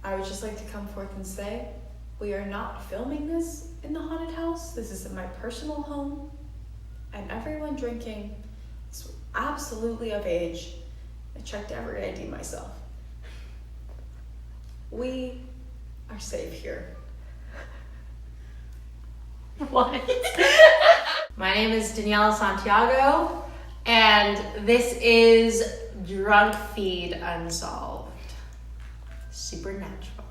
I would just like to come forth and say, we are not filming this in the haunted house. This is in my personal home, and everyone drinking is absolutely of age. I checked every ID myself. We are safe here. What? My name is Daniela Santiago, and this is DRUNKFeed Unsolved. Supernatural.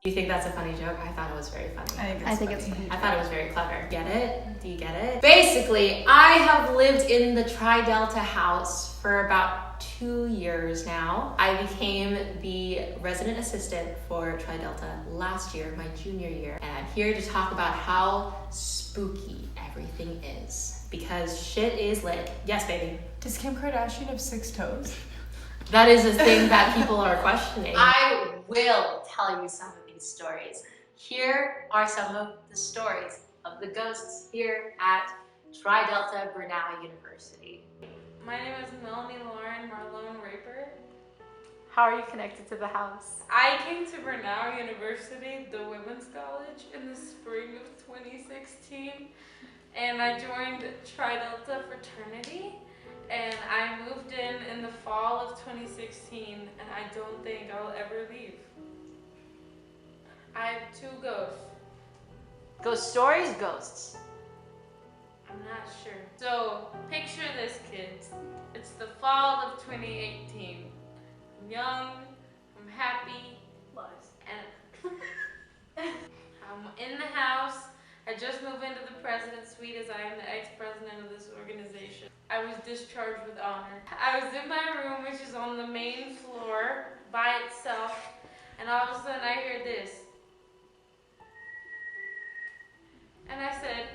You think that's a funny joke? I thought it was very funny. I think it's I thought it was very clever. Get it? Do you get it? Basically, I have lived in the Tri-Delta house for about 2 years now. I became the resident assistant for Tri-Delta last year, my junior year. And I'm here to talk about how spooky everything is. Because shit is lit. Yes, baby. Does Kim Kardashian have 6 toes? That is a thing that people are questioning. I will tell you some of these stories. Here are some of the stories of the ghosts here at Tri-Delta Brunel University. My name is Melanie Lauren Marlone Raper. How are you connected to the house? I came to Brunel University, the women's college, in the spring of 2016, and I joined Tri-Delta fraternity, and I moved in the fall of 2016, and I don't think I'll ever leave. I have 2 ghosts. Ghost stories, ghosts. I'm not sure. So, picture this, kids. It's the fall of 2018. I'm young, I'm happy, and I'm in the house. I just moved into the president's suite as I am the ex-president of this organization. I was discharged with honor. I was in my room, which is on the main floor by itself, and all of a sudden I hear this. And I said,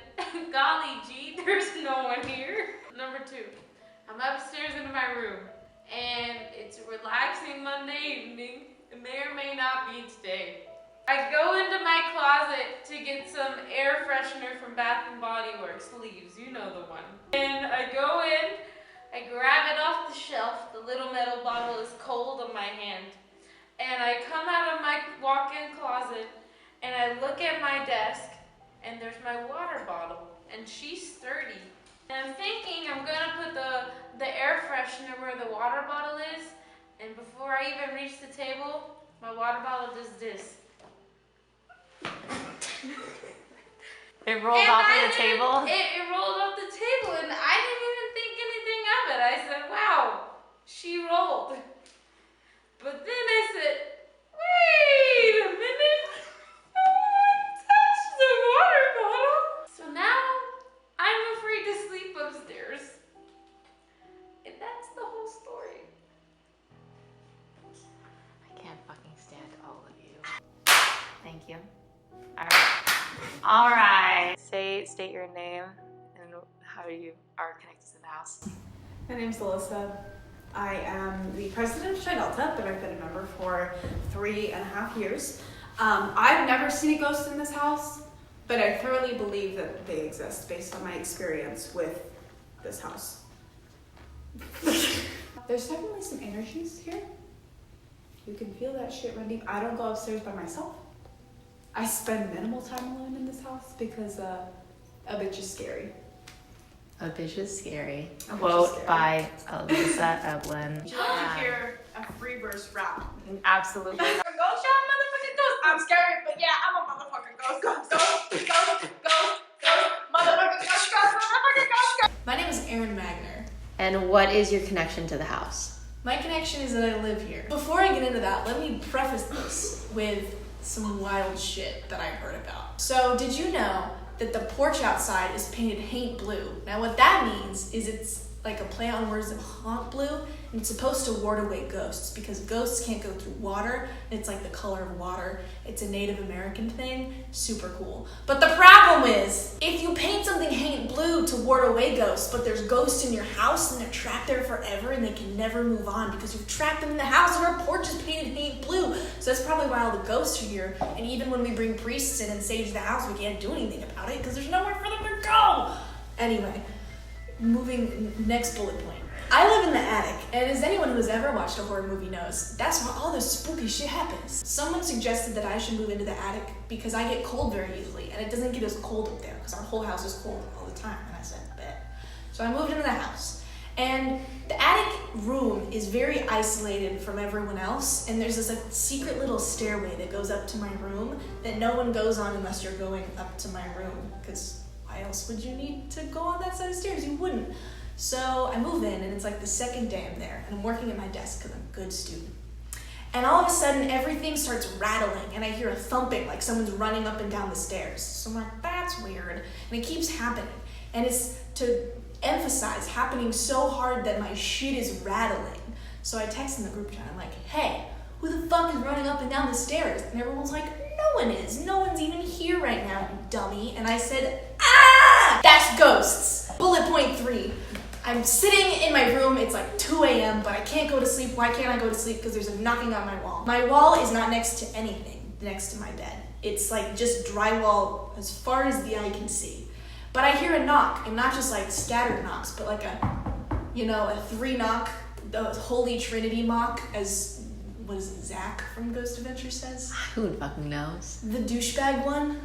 golly gee, there's no one here. Number 2, I'm upstairs in my room, and it's a relaxing Monday evening. It may or may not be today. I go into my closet to get some air freshener from Bath & Body Works, Leaves, you know the one. And I go in, I grab it off the shelf, the little metal bottle is cold on my hand. And I come out of my walk-in closet, and I look at my desk, and there's my water bottle, and she's sturdy. And I'm thinking I'm gonna put the air freshener where the water bottle is, and before I even reach the table, my water bottle does this. It rolled off of the table? It rolled off the table, and I didn't even think anything of it. I said, wow, she rolled. But then I said, wait a minute. The water bottle. So now I'm afraid to sleep upstairs. And that's the whole story. I can't fucking stand all of you. Thank you. All right. State your name and how you are connected to the house. My name's Alyssa. I am the president of Tri-Delta, but I've been a member for 3.5 years. I've never seen a ghost in this house, but I thoroughly believe that they exist based on my experience with this house. There's definitely some energies here. You can feel that shit run deep. I don't go upstairs by myself. I spend minimal time alone in this house because a bitch is scary. A bitch is scary. Quote by Alyssa Eblin. Would you like to hear a free verse rap? Absolutely. Ghost, motherfucking ghost. I'm scary, but yeah, I'm a motherfucking ghost, motherfucking ghost. My name is Erin Magner. And what is your connection to the house? My connection is that I live here. Before I get into that, let me preface this with some wild shit that I've heard about. So, did you know that the porch outside is painted haint blue? Now, what that means is it's like a play on words of haunt blue, and it's supposed to ward away ghosts because ghosts can't go through water, and it's like the color of water. It's a Native American thing, super cool. But the problem is, if you paint something haint blue to ward away ghosts, but there's ghosts in your house and they're trapped there forever and they can never move on because you've trapped them in the house and our porch is painted haint blue. So that's probably why all the ghosts are here, and even when we bring priests in and sage the house, we can't do anything about it because there's nowhere for them to go. Anyway, moving, next bullet point. I live in the attic, and as anyone who's ever watched a horror movie knows, that's where all this spooky shit happens. Someone suggested that I should move into the attic because I get cold very easily, and it doesn't get as cold up there because our whole house is cold all the time. And I said, bet. So I moved into the house, and the attic room is very isolated from everyone else, and there's this like secret little stairway that goes up to my room that no one goes on unless you're going up to my room, because why else would you need to go on that set of stairs? You wouldn't. So I move in, and it's like the second day I'm there, and I'm working at my desk because I'm a good student. And all of a sudden, everything starts rattling, and I hear a thumping, like someone's running up and down the stairs. So I'm like, that's weird. And it keeps happening. And it's, to emphasize, happening so hard that my shit is rattling. So I text in the group chat, I'm like, hey, who the fuck is running up and down the stairs? And everyone's like, no one is. No one's even here right now, you dummy. And I said, ah! That's ghosts. Bullet point 3. I'm sitting in my room, it's like 2 a.m., but I can't go to sleep. Why can't I go to sleep? Because there's a knocking on my wall. My wall is not next to anything next to my bed. It's like just drywall as far as the eye can see. But I hear a knock, and not just like scattered knocks, but like a 3 knock, the Holy Trinity knock, as, what is it, Zach from Ghost Adventure says? Who fucking knows? The douchebag one.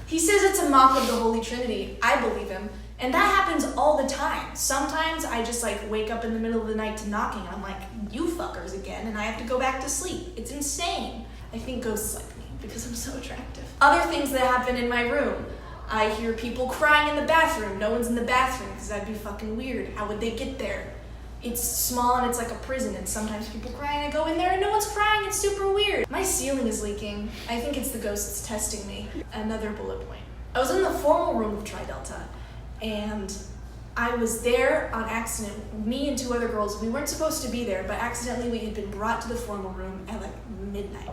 He says it's a mock of the Holy Trinity. I believe him. And that happens all the time. Sometimes I just like wake up in the middle of the night to knocking, and I'm like, you fuckers again, and I have to go back to sleep. It's insane. I think ghosts like me because I'm so attractive. Other things that happen in my room. I hear people crying in the bathroom. No one's in the bathroom because that'd be fucking weird. How would they get there? It's small and it's like a prison, and sometimes people cry and I go in there and no one's crying. It's super weird. My ceiling is leaking. I think it's the ghosts testing me. Another bullet point. I was in the formal room of Tri Delta, and I was there on accident. Me and 2 other girls, we weren't supposed to be there, but accidentally we had been brought to the formal room at like midnight.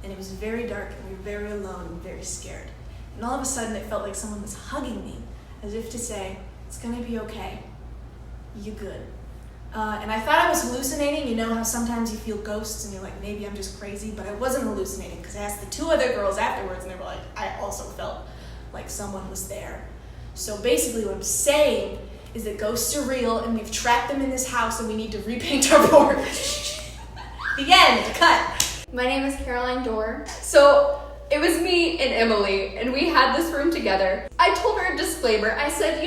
And it was very dark, and we were very alone and very scared. And all of a sudden it felt like someone was hugging me, as if to say, it's gonna be okay. You good. And I thought I was hallucinating. You know how sometimes you feel ghosts and you're like, maybe I'm just crazy, but I wasn't hallucinating, because I asked the 2 other girls afterwards and they were like, I also felt like someone was there. So basically what I'm saying is that ghosts are real, and we've trapped them in this house, and we need to repaint our porch. The end. Cut. My name is Caroline Dorr. So it was me and Emily, and we had this room together. I told her a disclaimer. I said,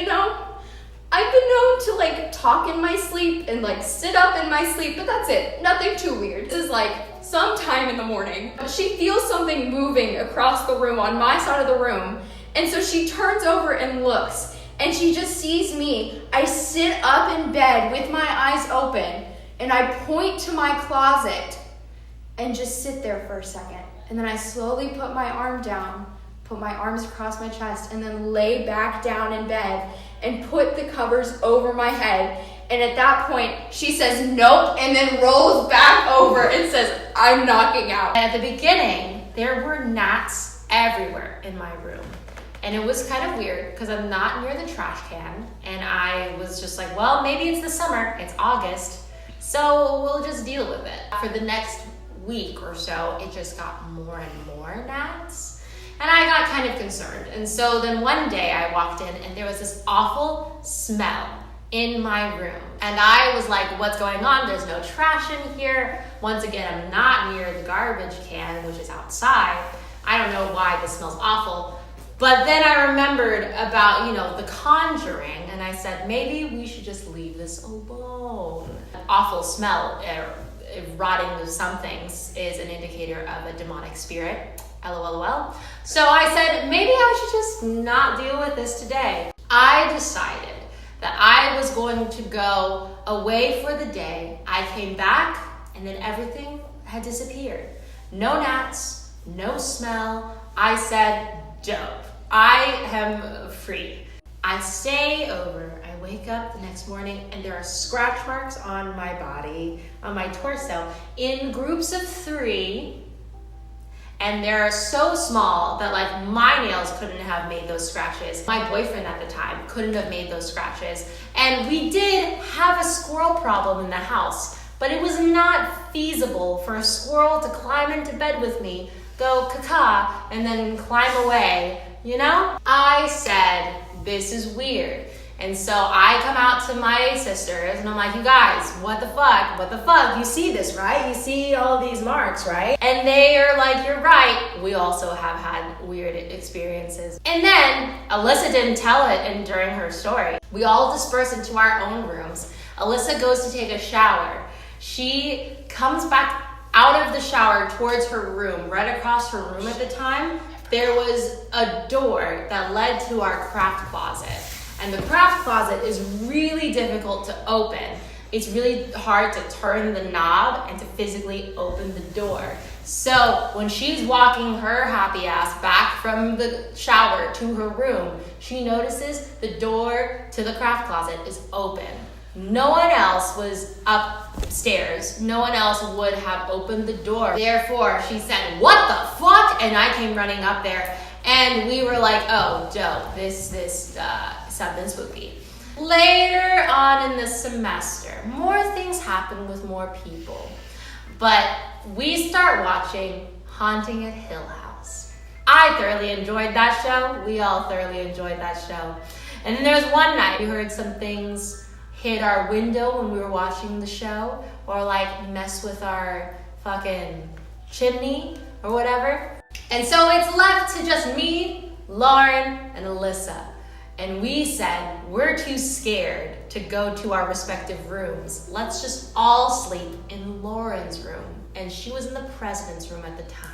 I've been known to like talk in my sleep and like sit up in my sleep, but that's it. Nothing too weird. This is like sometime in the morning. She feels something moving across the room on my side of the room. And so she turns over and looks, and she just sees me. I sit up in bed with my eyes open, and I point to my closet and just sit there for a second. And then I slowly put my arm down, put my arms across my chest, and then lay back down in bed and put the covers over my head. And at that point, she says, nope, and then rolls back over and says, I'm knocking out. At the beginning, there were gnats everywhere in my room. And it was kind of weird because I'm not near the trash can. And I was just like, well, maybe it's the summer. It's August. So we'll just deal with it. For the next week or so, it just got more and more gnats. And I got kind of concerned. And so then one day I walked in and there was this awful smell in my room. And I was like, what's going on? There's no trash in here. Once again, I'm not near the garbage can, which is outside. I don't know why this smells awful. But then I remembered about, The Conjuring, and I said, maybe we should just leave this alone. Awful smell, rotting of some things is an indicator of a demonic spirit. LOL. So I said, maybe I should just not deal with this today. I decided that I was going to go away for the day. I came back, and then everything had disappeared. No gnats, no smell. I said, dope. I am free. I stay over. I wake up the next morning and there are scratch marks on my body, on my torso, in groups of 3. And they're so small that like my nails couldn't have made those scratches. My boyfriend at the time couldn't have made those scratches. And we did have a squirrel problem in the house, but it was not feasible for a squirrel to climb into bed with me, go caca, and then climb away, I said, this is weird. And so I come out to my sisters and I'm like, you guys, what the fuck? What the fuck? You see this, right? You see all these marks, right? And they are like, you're right. We also have had weird experiences. And then Alyssa didn't tell it and during her story. We all disperse into our own rooms. Alyssa goes to take a shower. She comes back out of the shower towards her room. Right across her room at the time, there was a door that led to our craft closet. And the craft closet is really difficult to open. It's really hard to turn the knob and to physically open the door. So when she's walking her happy ass back from the shower to her room, she notices the door to the craft closet is open. No one else was upstairs. No one else would have opened the door. Therefore, she said, what the fuck? And I came running up there and we were like, oh, dope, this something spooky. Later on in the semester, more things happen with more people. But we start watching Haunting at Hill House. I thoroughly enjoyed that show. We all thoroughly enjoyed that show. And then there was one night we heard some things hit our window when we were watching the show, or like mess with our fucking chimney or whatever. And so it's left to just me, Lauren, and Alyssa. And we said, we're too scared to go to our respective rooms. Let's just all sleep in Lauren's room. And she was in the president's room at the time.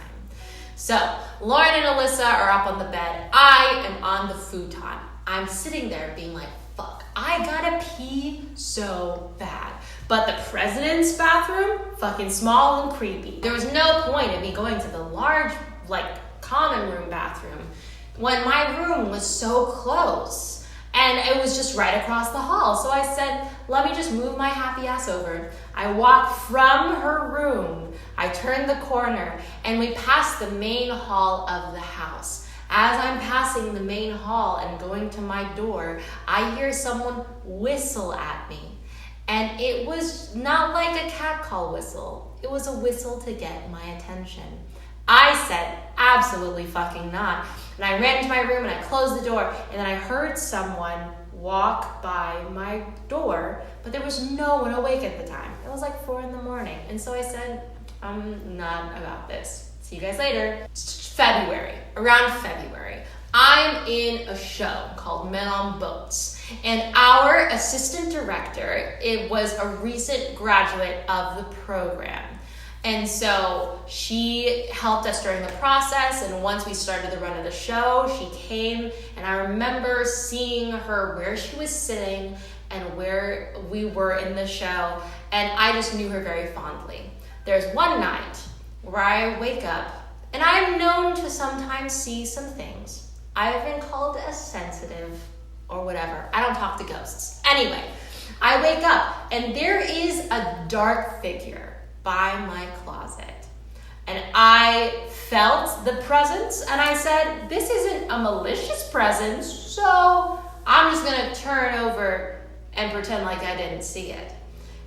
So Lauren and Alyssa are up on the bed. I am on the futon. I'm sitting there being like, fuck, I gotta pee so bad. But the president's bathroom, fucking small and creepy. There was no point in me going to the large, like, common room bathroom when my room was so close and it was just right across the hall. So I said, let me just move my happy ass over. I walk from her room, I turn the corner, and we pass the main hall of the house. As I'm passing the main hall and going to my door, I hear someone whistle at me. And it was not like a catcall whistle. It was a whistle to get my attention. I said, absolutely fucking not. And I ran into my room and I closed the door, and then I heard someone walk by my door, but there was no one awake at the time. It was like 4 a.m. And so I said, I'm not about this. See you guys later. February, around February, I'm in a show called Men on Boats. And our assistant director, it was a recent graduate of the program. And so she helped us during the process, and once we started the run of the show, she came, and I remember seeing her where she was sitting and where we were in the show, and I just knew her very fondly. There's one night where I wake up, and I'm known to sometimes see some things. I've been called as sensitive or whatever. I don't talk to ghosts. Anyway, I wake up, and there is a dark figure by my closet. And I felt the presence, and I said, this isn't a malicious presence, so I'm just gonna turn over and pretend like I didn't see it.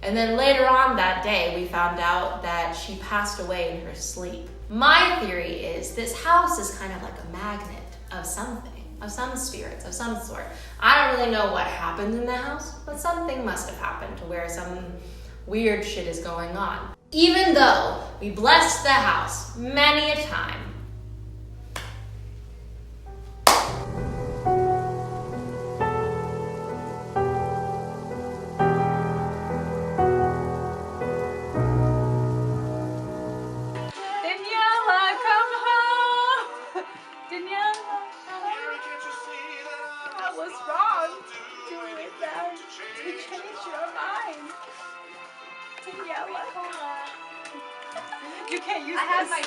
And then later on that day, we found out that she passed away in her sleep. My theory is this house is kind of like a magnet of something, of some spirits, of some sort. I don't really know what happened in the house, but something must have happened to where some weird shit is going on. Even though we blessed the house many a time, You can't use this.